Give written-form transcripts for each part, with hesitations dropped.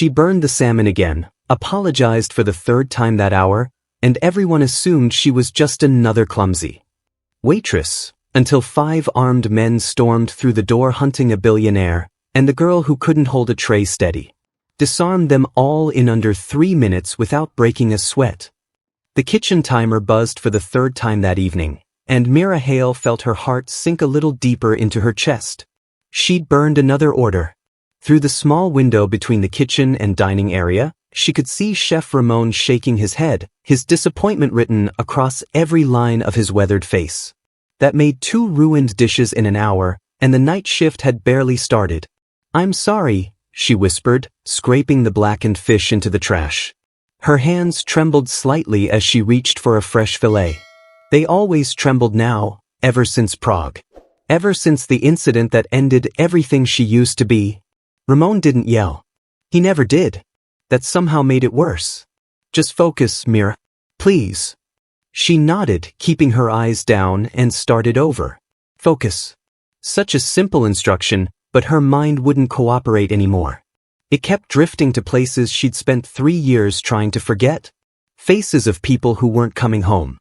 She burned the salmon again, apologized for the third time that hour, and everyone assumed she was just another clumsy waitress, until 5 armed men stormed through the door hunting a billionaire, and the girl who couldn't hold a tray steady. Disarmed them all in under 3 minutes without breaking a sweat. The kitchen timer buzzed for the third time that evening, and Mira Hale felt her heart sink a little deeper into her chest. She'd burned another order. Through the small window between the kitchen and dining area, she could see Chef Ramon shaking his head, his disappointment written across every line of his weathered face. That made 2 ruined dishes in an hour, and the night shift had barely started. "I'm sorry," she whispered, scraping the blackened fish into the trash. Her hands trembled slightly as she reached for a fresh fillet. They always trembled now, ever since Prague. Ever since the incident that ended everything she used to be. Ramon didn't yell. He never did. That somehow made it worse. "Just focus, Mira. Please." She nodded, keeping her eyes down, and started over. Focus. Such a simple instruction, but her mind wouldn't cooperate anymore. It kept drifting to places she'd spent 3 years trying to forget. Faces of people who weren't coming home.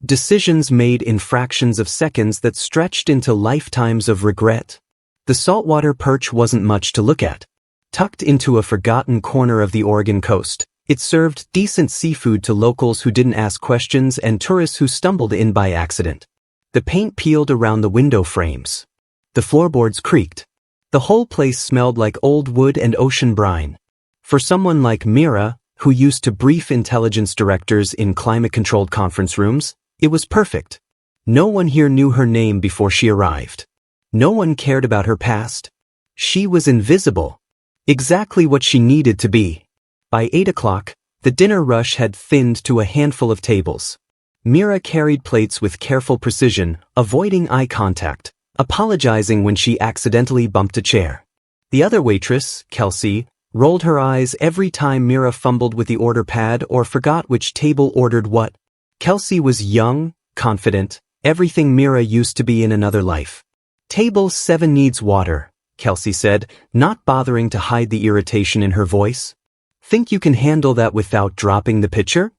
Decisions made in fractions of seconds that stretched into lifetimes of regret. The saltwater perch wasn't much to look at. Tucked into a forgotten corner of the Oregon coast, it served decent seafood to locals who didn't ask questions and tourists who stumbled in by accident. The paint peeled around the window frames. The floorboards creaked. The whole place smelled like old wood and ocean brine. For someone like Mira, who used to brief intelligence directors in climate-controlled conference rooms, it was perfect. No one here knew her name before she arrived. No one cared about her past. She was invisible. Exactly what she needed to be. By 8 o'clock, the dinner rush had thinned to a handful of tables. Mira carried plates with careful precision, avoiding eye contact, apologizing when she accidentally bumped a chair. The other waitress, Kelsey, rolled her eyes every time Mira fumbled with the order pad or forgot which table ordered what. Kelsey was young, confident, everything Mira used to be in another life. "Table 7 needs water," Kelsey said, not bothering to hide the irritation in her voice. "Think you can handle that without dropping the pitcher?"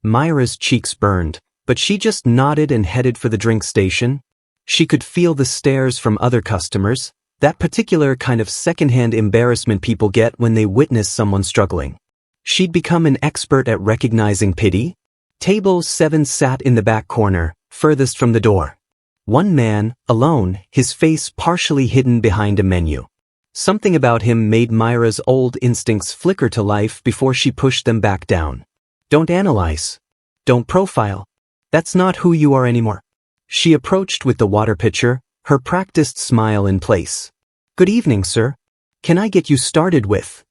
Myra's cheeks burned, but she just nodded and headed for the drink station. She could feel the stares from other customers, that particular kind of secondhand embarrassment people get when they witness someone struggling. She'd become an expert at recognizing pity. Table 7 sat in the back corner, furthest from the door. One man, alone, his face partially hidden behind a menu. Something about him made Myra's old instincts flicker to life before she pushed them back down. "Don't analyze. Don't profile. That's not who you are anymore." She approached with the water pitcher, her practiced smile in place. "Good evening, sir. Can I get you started with?"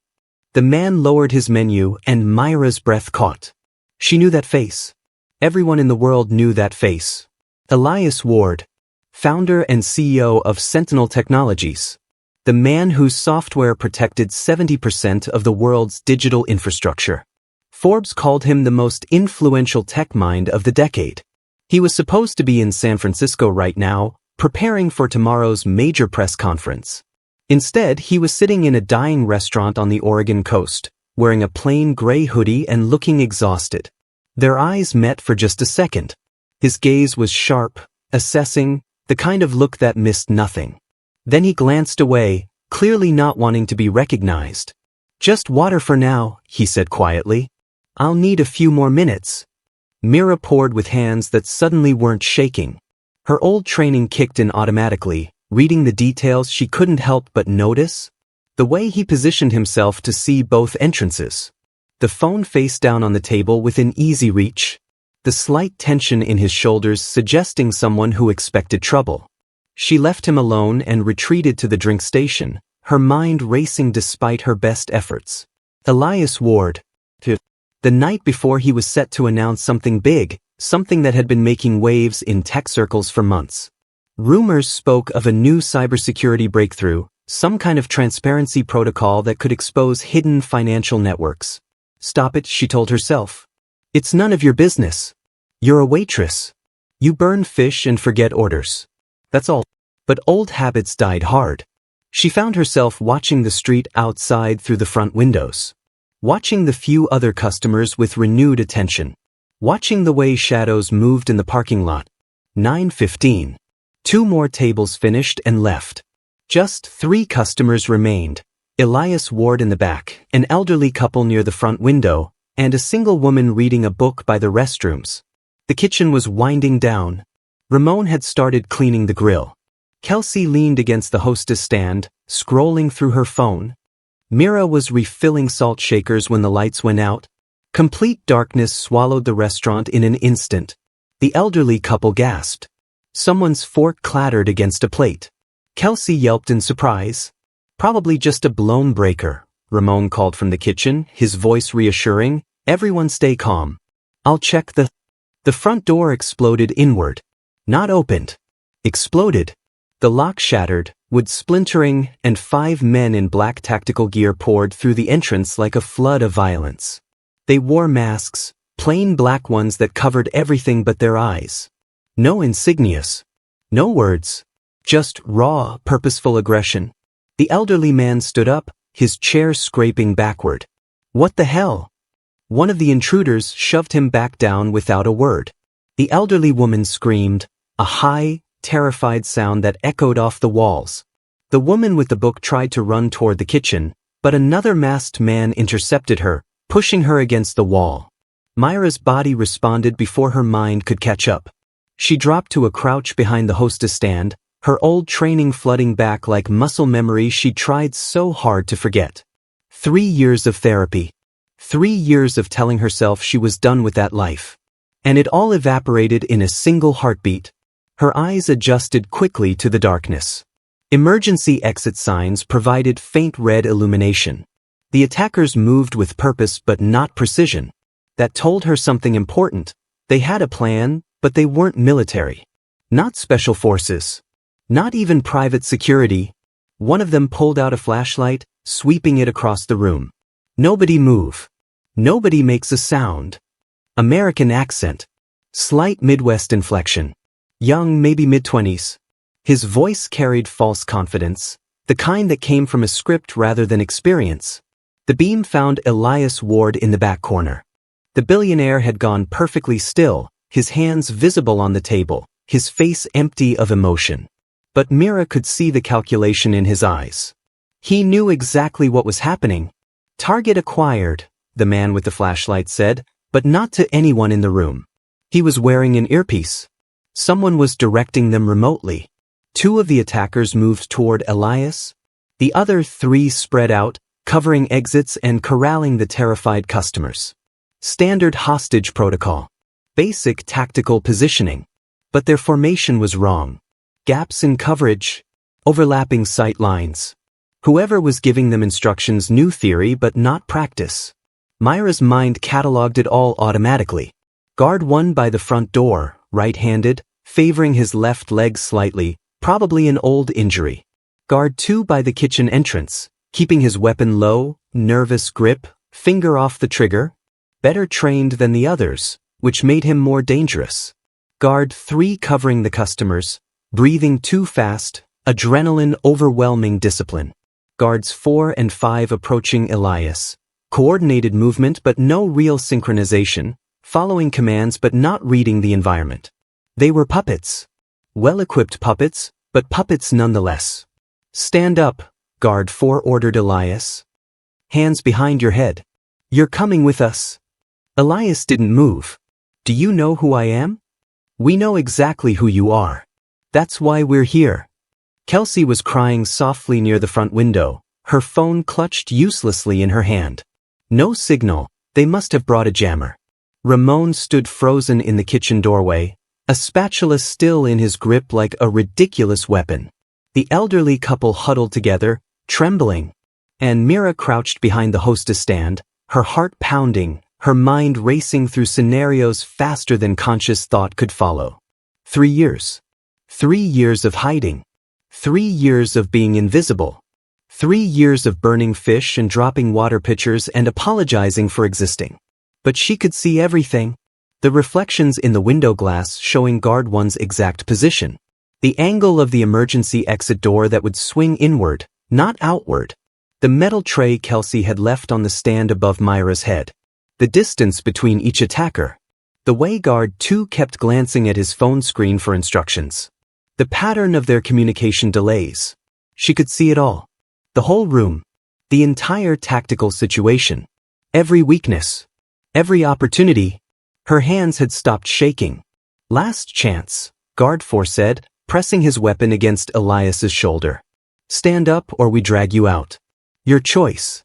The man lowered his menu and Myra's breath caught. She knew that face. Everyone in the world knew that face. Elias Ward, founder and CEO of Sentinel Technologies. The man whose software protected 70% of the world's digital infrastructure. Forbes called him the most influential tech mind of the decade. He was supposed to be in San Francisco right now, preparing for tomorrow's major press conference. Instead, he was sitting in a dying restaurant on the Oregon coast, wearing a plain gray hoodie and looking exhausted. Their eyes met for just a second. His gaze was sharp, assessing, the kind of look that missed nothing. Then he glanced away, clearly not wanting to be recognized. "Just water for now," he said quietly. "I'll need a few more minutes." Mira poured with hands that suddenly weren't shaking. Her old training kicked in automatically, reading the details she couldn't help but notice. The way he positioned himself to see both entrances. The phone face down on the table within easy reach. The slight tension in his shoulders suggesting someone who expected trouble. She left him alone and retreated to the drink station, her mind racing despite her best efforts. Elias Ward. The night before he was set to announce something big, something that had been making waves in tech circles for months. Rumors spoke of a new cybersecurity breakthrough, some kind of transparency protocol that could expose hidden financial networks. "Stop it," she told herself. "It's none of your business. You're a waitress. You burn fish and forget orders. That's all." But old habits died hard. She found herself watching the street outside through the front windows. watching the few other customers with renewed attention, watching the way shadows moved in the parking lot. 9:15. 2 more tables finished and left. Just 3 customers remained. Elias Ward in the back, an elderly couple near the front window, and a single woman reading a book by the restrooms. The kitchen was winding down. Ramon had started cleaning the grill. Kelsey leaned against the hostess stand, scrolling through her phone. Mira was refilling salt shakers when the lights went out. Complete darkness swallowed the restaurant in an instant. The elderly couple gasped. Someone's fork clattered against a plate. Kelsey yelped in surprise. "Probably just a blown breaker," Ramon called from the kitchen, his voice reassuring. "Everyone stay calm. I'll check the..." The front door exploded inward. Not opened. Exploded. The lock shattered, wood splintering, and 5 men in black tactical gear poured through the entrance like a flood of violence. They wore masks, plain black ones that covered everything but their eyes. No insignias. No words. Just raw, purposeful aggression. The elderly man stood up, his chair scraping backward. "What the hell?" One of the intruders shoved him back down without a word. The elderly woman screamed, a high, terrified sound that echoed off the walls. The woman with the book tried to run toward the kitchen, but another masked man intercepted her, pushing her against the wall. Myra's body responded before her mind could catch up. She dropped to a crouch behind the hostess stand, her old training flooding back like muscle memory she'd tried so hard to forget. 3 years of therapy. 3 years of telling herself she was done with that life. And it all evaporated in a single heartbeat. Her eyes adjusted quickly to the darkness. Emergency exit signs provided faint red illumination. The attackers moved with purpose but not precision. That told her something important. They had a plan, but they weren't military. Not special forces. Not even private security. One of them pulled out a flashlight, sweeping it across the room. "Nobody move. Nobody makes a sound." American accent. Slight Midwest inflection. Young, maybe mid-20s. His voice carried false confidence, the kind that came from a script rather than experience. The beam found Elias Ward in the back corner. The billionaire had gone perfectly still, his hands visible on the table, his face empty of emotion. But Mira could see the calculation in his eyes. He knew exactly what was happening. "Target acquired," the man with the flashlight said, but not to anyone in the room. He was wearing an earpiece. Someone was directing them remotely. 2 of the attackers moved toward Elias. The other 3 spread out, covering exits and corralling the terrified customers. Standard hostage protocol. Basic tactical positioning. But their formation was wrong. Gaps in coverage. Overlapping sight lines. Whoever was giving them instructions knew theory but not practice. Myra's mind cataloged it all automatically. Guard 1 by the front door, right-handed, favoring his left leg slightly, probably an old injury. Guard 2 by the kitchen entrance, keeping his weapon low, nervous grip, finger off the trigger. Better trained than the others, which made him more dangerous. Guard 3 covering the customers, breathing too fast, adrenaline overwhelming discipline. Guards 4 and 5 approaching Elias. Coordinated movement but no real synchronization, following commands but not reading the environment. They were puppets. Well-equipped puppets, but puppets nonetheless. "Stand up," Guard 4 ordered Elias. "Hands behind your head. You're coming with us." Elias didn't move. "Do you know who I am?" "We know exactly who you are. That's why we're here." Kelsey was crying softly near the front window, her phone clutched uselessly in her hand. No signal, they must have brought a jammer. Ramon stood frozen in the kitchen doorway, a spatula still in his grip like a ridiculous weapon. The elderly couple huddled together, trembling. And Mira crouched behind the hostess stand, her heart pounding, her mind racing through scenarios faster than conscious thought could follow. 3 years. 3 years of hiding. 3 years of being invisible. 3 years of burning fish and dropping water pitchers and apologizing for existing. But she could see everything. The reflections in the window glass showing Guard 1's exact position. The angle of the emergency exit door that would swing inward, not outward. The metal tray Kelsey had left on the stand above Myra's head. The distance between each attacker. The way guard 2 kept glancing at his phone screen for instructions. The pattern of their communication delays. She could see it all. The whole room. The entire tactical situation. Every weakness. Every opportunity. Her hands had stopped shaking. Last chance, guard 4 said, pressing his weapon against Elias's shoulder. Stand up or we drag you out. Your choice.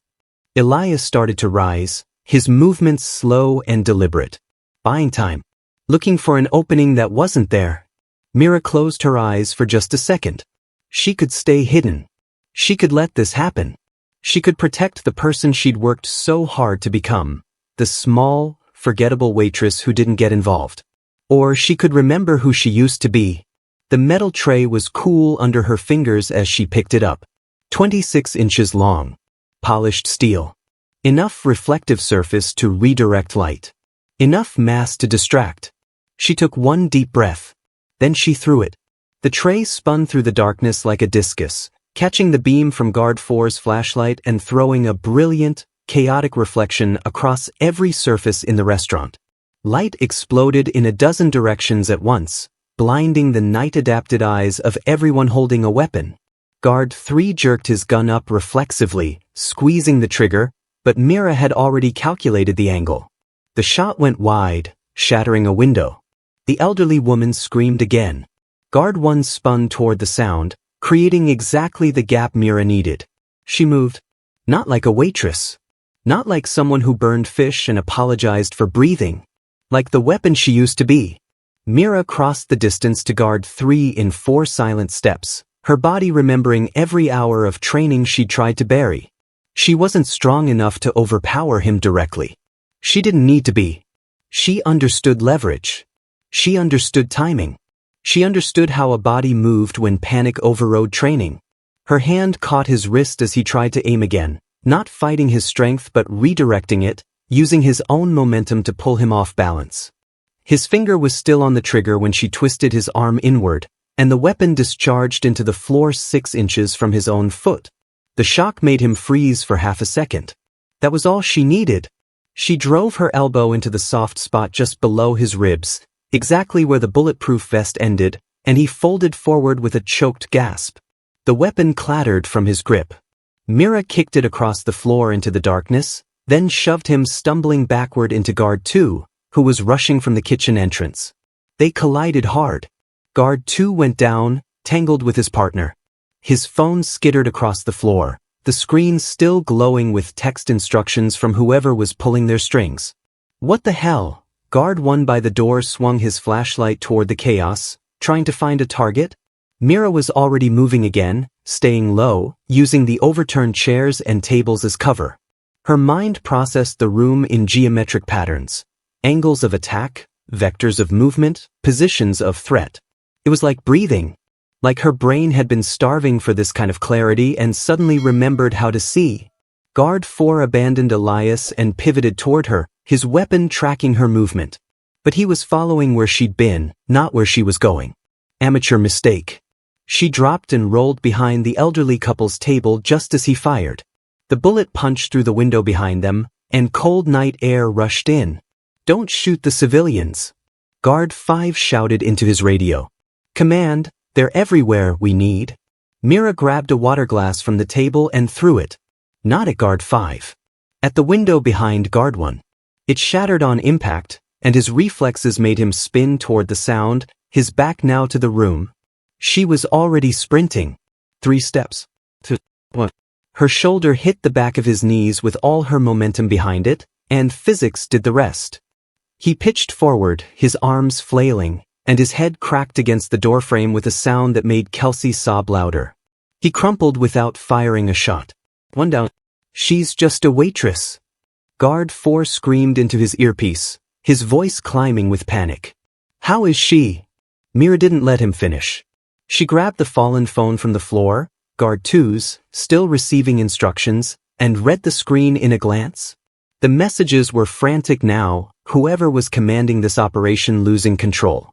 Elias started to rise, his movements slow and deliberate. Buying time. Looking for an opening that wasn't there. Mira closed her eyes for just a second. She could stay hidden. She could let this happen. She could protect the person she'd worked so hard to become. The small, forgettable waitress who didn't get involved. Or she could remember who she used to be. The metal tray was cool under her fingers as she picked it up. 26 inches long. Polished steel. Enough reflective surface to redirect light. Enough mass to distract. She took one deep breath. Then she threw it. The tray spun through the darkness like a discus, catching the beam from guard 4's flashlight and throwing a brilliant, chaotic reflection across every surface in the restaurant. Light exploded in a dozen directions at once, blinding the night-adapted eyes of everyone holding a weapon. Guard 3 jerked his gun up reflexively, squeezing the trigger, but Mira had already calculated the angle. The shot went wide, shattering a window. The elderly woman screamed again. Guard 1 spun toward the sound, creating exactly the gap Mira needed. She moved. Not like a waitress. Not like someone who burned fish and apologized for breathing. Like the weapon she used to be. Mira crossed the distance to guard 3 in 4 silent steps, her body remembering every hour of training she'd tried to bury. She wasn't strong enough to overpower him directly. She didn't need to be. She understood leverage. She understood timing. She understood how a body moved when panic overrode training. Her hand caught his wrist as he tried to aim again, not fighting his strength but redirecting it, using his own momentum to pull him off balance. His finger was still on the trigger when she twisted his arm inward, and the weapon discharged into the floor 6 inches from his own foot. The shock made him freeze for half a second. That was all she needed. She drove her elbow into the soft spot just below his ribs, exactly where the bulletproof vest ended, and he folded forward with a choked gasp. The weapon clattered from his grip. Mira kicked it across the floor into the darkness, then shoved him stumbling backward into guard 2, who was rushing from the kitchen entrance. They collided hard. Guard 2 went down, tangled with his partner. His phone skittered across the floor, the screen still glowing with text instructions from whoever was pulling their strings. What the hell? Guard 1 by the door swung his flashlight toward the chaos, trying to find a target. Mira was already moving again, staying low, using the overturned chairs and tables as cover. Her mind processed the room in geometric patterns. Angles of attack, vectors of movement, positions of threat. It was like breathing. Like her brain had been starving for this kind of clarity and suddenly remembered how to see. Guard 4 abandoned Elias and pivoted toward her, his weapon tracking her movement. But he was following where she'd been, not where she was going. Amateur mistake. She dropped and rolled behind the elderly couple's table just as he fired. The bullet punched through the window behind them, and cold night air rushed in. Don't shoot the civilians. Guard 5 shouted into his radio. Command, they're everywhere, we need. Mira grabbed a water glass from the table and threw it. Not at guard 5. At the window behind guard 1. It shattered on impact, and his reflexes made him spin toward the sound, his back now to the room. She was already sprinting. 3 steps. 2. 1. Her shoulder hit the back of his knees with all her momentum behind it, and physics did the rest. He pitched forward, his arms flailing, and his head cracked against the doorframe with a sound that made Kelsey sob louder. He crumpled without firing a shot. 1 down. She's just a waitress. Guard 4 screamed into his earpiece, his voice climbing with panic. How is she? Mira didn't let him finish. She grabbed the fallen phone from the floor, guard 2's, still receiving instructions, and read the screen in a glance. The messages were frantic now, whoever was commanding this operation losing control.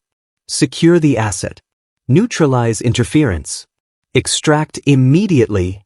Secure the asset. Neutralize interference. Extract immediately.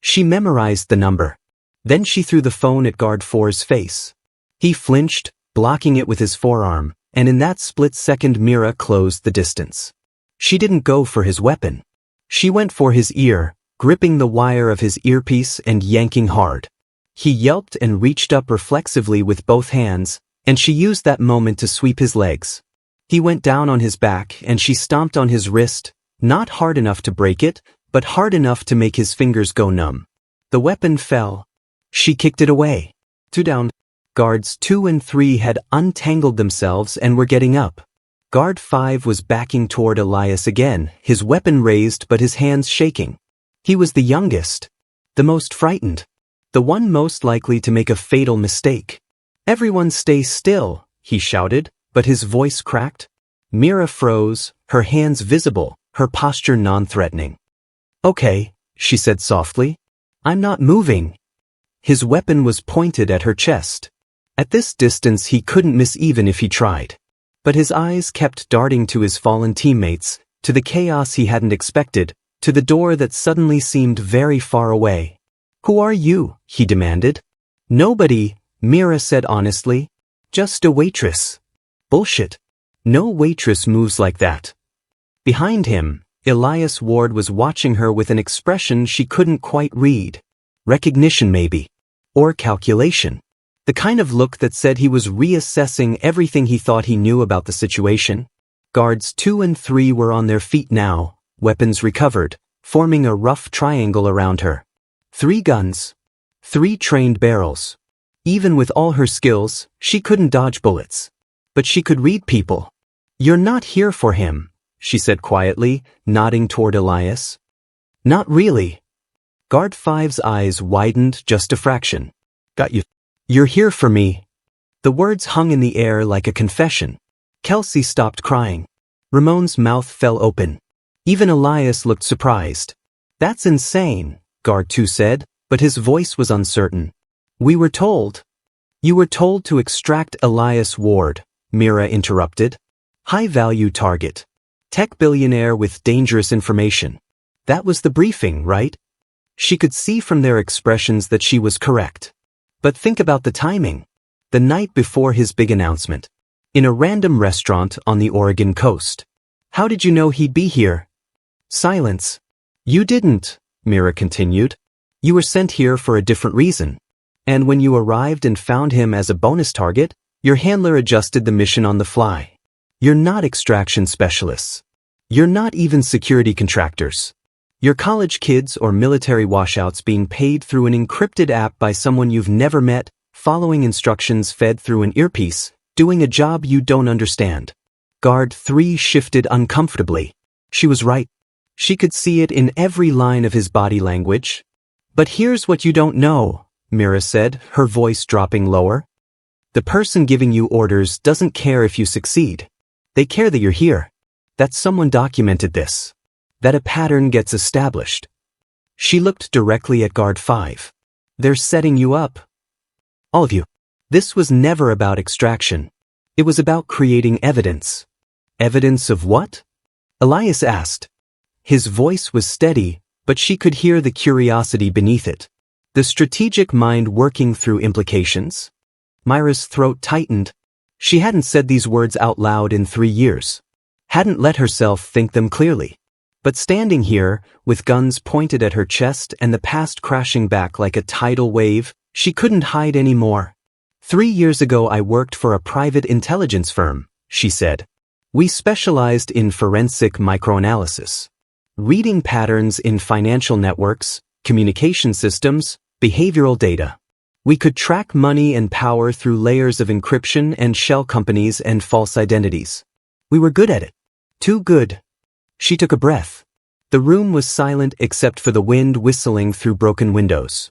She memorized the number. Then she threw the phone at guard 4's face. He flinched, blocking it with his forearm, and in that split second Mira closed the distance. She didn't go for his weapon. She went for his ear, gripping the wire of his earpiece and yanking hard. He yelped and reached up reflexively with both hands, and she used that moment to sweep his legs. He went down on his back and she stomped on his wrist, not hard enough to break it, but hard enough to make his fingers go numb. The weapon fell. She kicked it away. 2 down. Guards 2 and 3 had untangled themselves and were getting up. Guard 5 was backing toward Elias again, his weapon raised but his hands shaking. He was the youngest, the most frightened, the one most likely to make a fatal mistake. "Everyone stay still," he shouted, but his voice cracked. Mira froze, her hands visible, her posture non-threatening. "Okay," she said softly. "I'm not moving." His weapon was pointed at her chest. At this distance he couldn't miss even if he tried. But his eyes kept darting to his fallen teammates, to the chaos he hadn't expected, to the door that suddenly seemed very far away. "Who are you?" he demanded. "Nobody," Mira said honestly. "Just a waitress." "Bullshit. No waitress moves like that." Behind him, Elias Ward was watching her with an expression she couldn't quite read. Recognition maybe. Or calculation. The kind of look that said he was reassessing everything he thought he knew about the situation. Guards 2 and 3 were on their feet now, weapons recovered, forming a rough triangle around her. 3 guns. 3 trained barrels. Even with all her skills, she couldn't dodge bullets. But she could read people. "You're not here for him," she said quietly, nodding toward Elias. "Not really." Guard 5's eyes widened just a fraction. "Got you. You're here for me." The words hung in the air like a confession. Kelsey stopped crying. Ramon's mouth fell open. Even Elias looked surprised. "That's insane," Guard 2 said, but his voice was uncertain. "We were told." "You were told to extract Elias Ward," Mira interrupted. "High-value target. Tech billionaire with dangerous information. That was the briefing, right?" She could see from their expressions that she was correct. But think about the timing. The night before his big announcement. In a random restaurant on the Oregon coast. "How did you know he'd be here?" Silence. "You didn't," Mira continued. "You were sent here for a different reason. And when you arrived and found him as a bonus target, your handler adjusted the mission on the fly. You're not extraction specialists. You're not even security contractors. You're college kids or military washouts being paid through an encrypted app by someone you've never met, following instructions fed through an earpiece, doing a job you don't understand." Guard 3 shifted uncomfortably. She was right. She could see it in every line of his body language. "But here's what you don't know," Mira said, her voice dropping lower. "The person giving you orders doesn't care if you succeed. They care that you're here. That someone documented this. That a pattern gets established." She looked directly at Guard 5. "They're setting you up. All of you." This was never about extraction. It was about creating evidence. "Evidence of what?" Elias asked. His voice was steady, but she could hear the curiosity beneath it. The strategic mind working through implications. Mira's throat tightened. She hadn't said these words out loud in 3 years. Hadn't let herself think them clearly. But standing here, with guns pointed at her chest and the past crashing back like a tidal wave, she couldn't hide anymore. 3 years ago I worked for a private intelligence firm, she said. We specialized in forensic microanalysis. Reading patterns in financial networks, communication systems, behavioral data. We could track money and power through layers of encryption and shell companies and false identities. We were good at it. Too good. She took a breath. The room was silent except for the wind whistling through broken windows.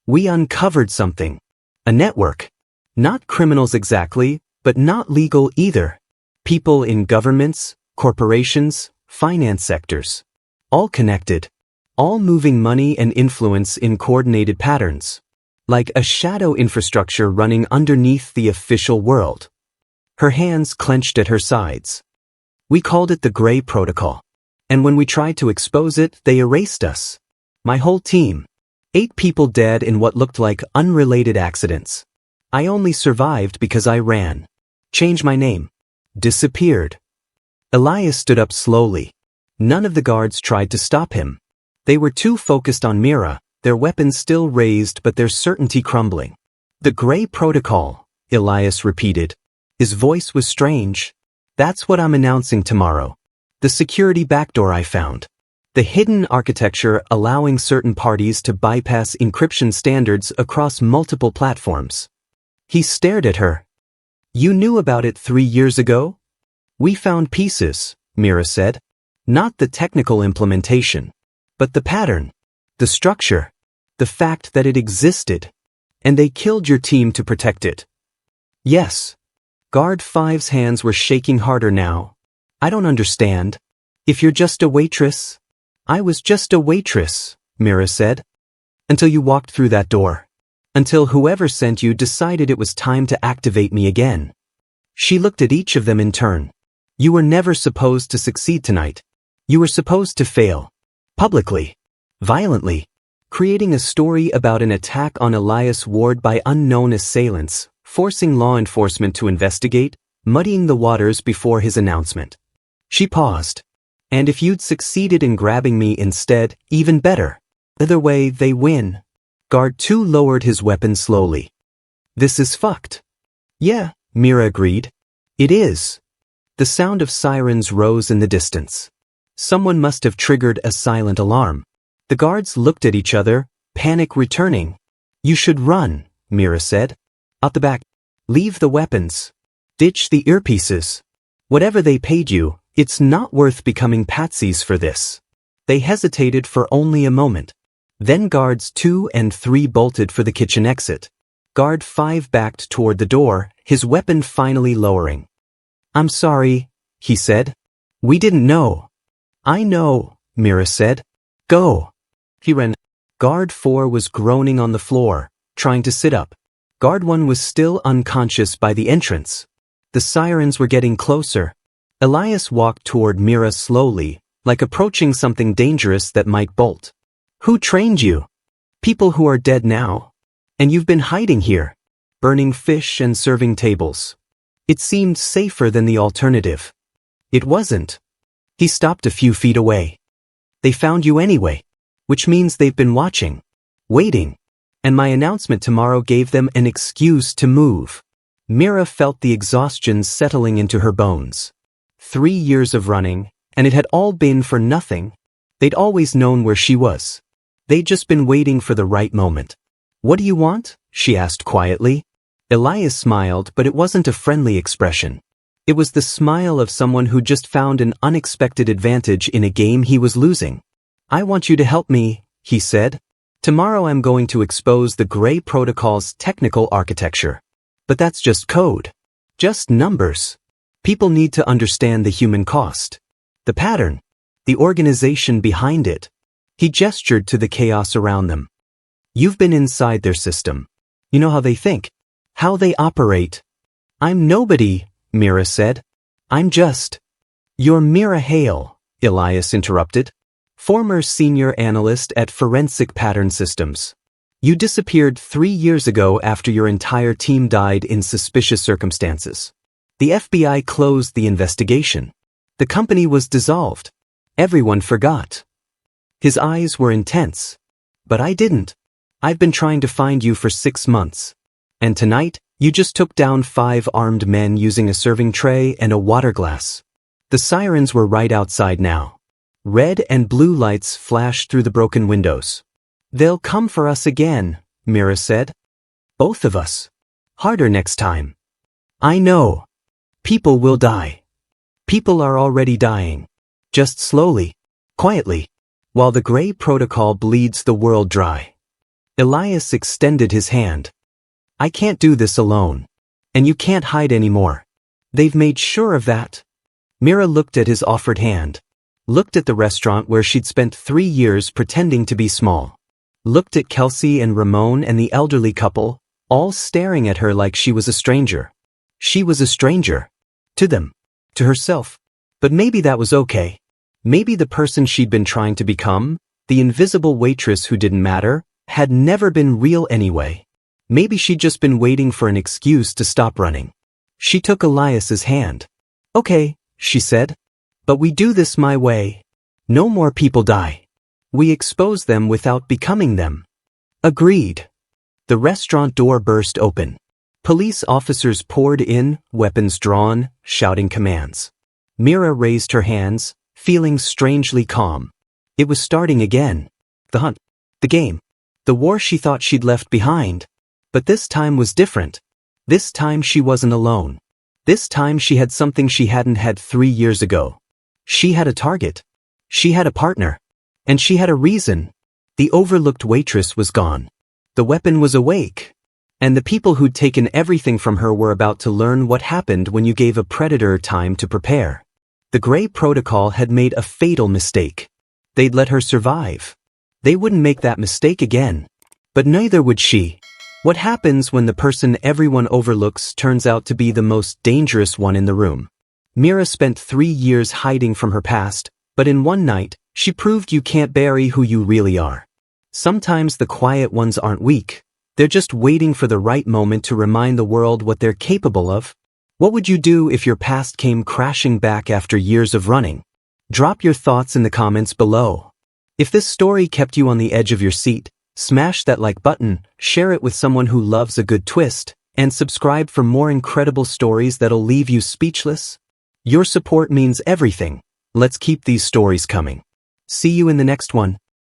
We uncovered something. A network. Not criminals exactly, but not legal either. People in governments, corporations, finance sectors. All connected. All moving money and influence in coordinated patterns. Like a shadow infrastructure running underneath the official world. Her hands clenched at her sides. We called it the Gray Protocol. And when we tried to expose it, they erased us. My whole team. 8 people dead in what looked like unrelated accidents. I only survived because I ran. Changed my name. Disappeared. Elias stood up slowly. None of the guards tried to stop him. They were too focused on Mira, their weapons still raised but their certainty crumbling. The Gray Protocol, Elias repeated. His voice was strange. That's what I'm announcing tomorrow. The security backdoor I found. The hidden architecture allowing certain parties to bypass encryption standards across multiple platforms. He stared at her. You knew about it 3 years ago? We found pieces, Mira said. Not the technical implementation, but the pattern, the structure, the fact that it existed. And they killed your team to protect it. Yes. Guard 5's hands were shaking harder now. I don't understand. If you're just a waitress. I was just a waitress, Mira said. Until you walked through that door. Until whoever sent you decided it was time to activate me again. She looked at each of them in turn. You were never supposed to succeed tonight. You were supposed to fail. Publicly. Violently. Creating a story about an attack on Elias Ward by unknown assailants, forcing law enforcement to investigate, muddying the waters before his announcement. She paused. And if you'd succeeded in grabbing me instead, even better. Either way, they win. Guard 2 lowered his weapon slowly. This is fucked. Yeah, Mira agreed. It is. The sound of sirens rose in the distance. Someone must have triggered a silent alarm. The guards looked at each other, panic returning. You should run, Mira said. Out the back. Leave the weapons. Ditch the earpieces. Whatever they paid you, it's not worth becoming patsies for this. They hesitated for only a moment. Then guards 2 and 3 bolted for the kitchen exit. Guard 5 backed toward the door, his weapon finally lowering. I'm sorry, he said. We didn't know. I know, Mira said. Go. He ran. Guard 4 was groaning on the floor, trying to sit up. Guard 1 was still unconscious by the entrance. The sirens were getting closer. Elias walked toward Mira slowly, like approaching something dangerous that might bolt. Who trained you? People who are dead now. And you've been hiding here, burning fish and serving tables. It seemed safer than the alternative. It wasn't. He stopped a few feet away. They found you anyway, which means they've been watching, waiting, and my announcement tomorrow gave them an excuse to move. Mira felt the exhaustion settling into her bones. 3 years of running, and it had all been for nothing. They'd always known where she was. They'd just been waiting for the right moment. What do you want? She asked quietly. Elias smiled, but it wasn't a friendly expression. It was the smile of someone who just found an unexpected advantage in a game he was losing. I want you to help me, he said. Tomorrow I'm going to expose the Gray Protocol's technical architecture. But that's just code. Just numbers. People need to understand the human cost. The pattern. The organization behind it. He gestured to the chaos around them. You've been inside their system. You know how they think. How they operate. I'm nobody, Mira said. I'm just. You're Mira Hale, Elias interrupted. Former senior analyst at Forensic Pattern Systems. You disappeared 3 years ago after your entire team died in suspicious circumstances. The FBI closed the investigation. The company was dissolved. Everyone forgot. His eyes were intense. But I didn't. I've been trying to find you for 6 months. And tonight, you just took down 5 armed men using a serving tray and a water glass. The sirens were right outside now. Red and blue lights flashed through the broken windows. They'll come for us again, Mira said. Both of us. Harder next time. I know. People will die. People are already dying. Just slowly, quietly, while the Gray Protocol bleeds the world dry. Elias extended his hand. I can't do this alone. And you can't hide anymore. They've made sure of that. Mira looked at his offered hand. Looked at the restaurant where she'd spent 3 years pretending to be small. Looked at Kelsey and Ramon and the elderly couple, all staring at her like she was a stranger. She was a stranger. To them. To herself. But maybe that was okay. Maybe the person she'd been trying to become, the invisible waitress who didn't matter, had never been real anyway. Maybe she'd just been waiting for an excuse to stop running. She took Elias's hand. "Okay," she said. "But we do this my way. No more people die. We expose them without becoming them." "Agreed." The restaurant door burst open. Police officers poured in, weapons drawn, shouting commands. Mira raised her hands, feeling strangely calm. It was starting again. The hunt. The game. The war she thought she'd left behind. But this time was different. This time she wasn't alone. This time she had something she hadn't had 3 years ago. She had a target. She had a partner. And she had a reason. The overlooked waitress was gone. The weapon was awake. And the people who'd taken everything from her were about to learn what happened when you gave a predator time to prepare. The Grey Protocol had made a fatal mistake. They'd let her survive. They wouldn't make that mistake again. But neither would she. What happens when the person everyone overlooks turns out to be the most dangerous one in the room? Mira spent 3 years hiding from her past, but in one night, she proved you can't bury who you really are. Sometimes the quiet ones aren't weak. They're just waiting for the right moment to remind the world what they're capable of. What would you do if your past came crashing back after years of running? Drop your thoughts in the comments below. If this story kept you on the edge of your seat, smash that like button, share it with someone who loves a good twist, and subscribe for more incredible stories that'll leave you speechless. Your support means everything. Let's keep these stories coming. See you in the next one.